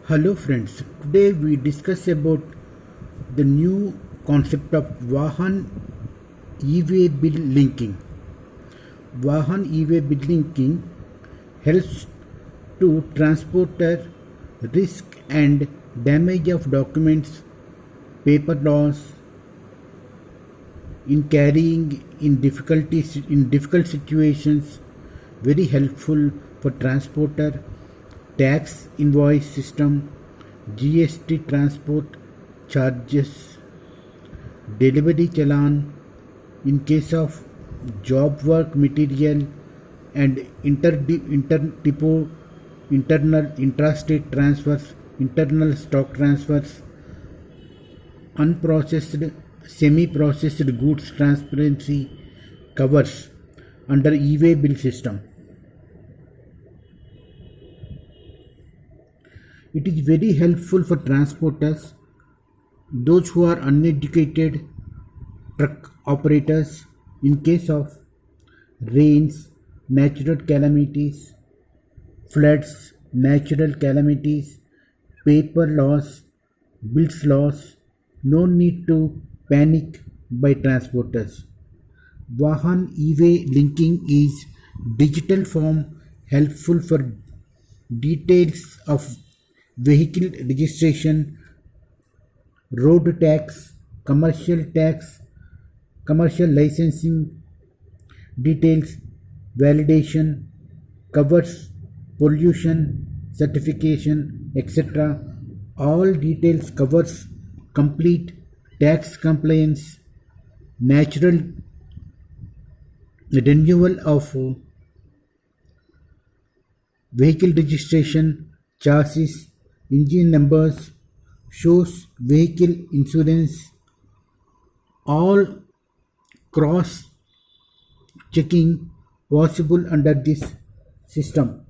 Hello friends, today we discuss about the new concept of Vahan e-way bill linking. Vahan e-way bill linking helps to transporter risk and damage of documents, paper loss in carrying in difficult situations, very helpful for transporter, tax invoice system, GST transport charges, delivery challan in case of job work material and interdepot, internal intrastate transfers, internal stock transfers, unprocessed semi-processed goods transparency covers under e-way bill system. It is very helpful for transporters, those who are uneducated, truck operators in case of rains, natural calamities, floods, natural calamities, paper loss, bills loss. No need to panic by transporters. Vahan e-way linking is digital form helpful for details of vehicle registration, road tax, commercial licensing details, validation, covers pollution, certification, etc. All details covers complete tax compliance, natural renewal of vehicle registration, chassis, engine numbers, shows vehicle insurance, all cross checking possible under this system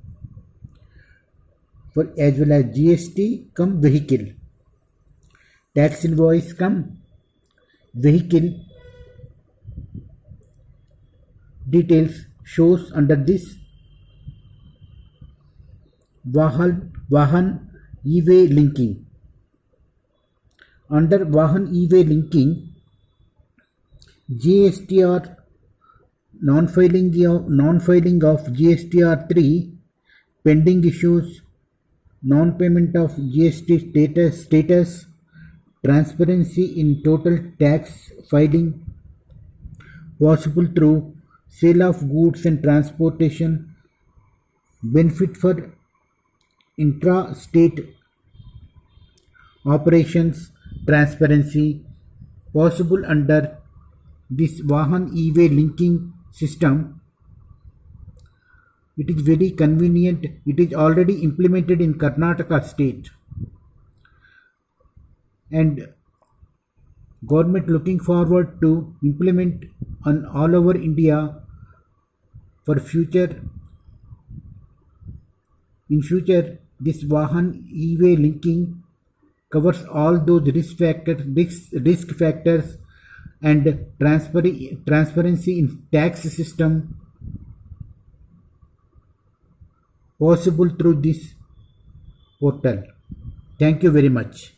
for as well as GST come vehicle, tax invoice come vehicle details shows under this Vahan e-way linking. Under Vahan e-way linking, GSTR non-filing of GSTR 3, pending issues, non-payment of GST status, transparency in total tax filing, possible through sale of goods and transportation, benefit for intra-state operations, transparency, possible under this Vahan e-way linking system. It is very convenient. It is already implemented in Karnataka state, and government looking forward to implement on all over India for future. In future, this Vahan e-way linking covers all those risk factors and transparency in tax system possible through this portal. Thank you very much.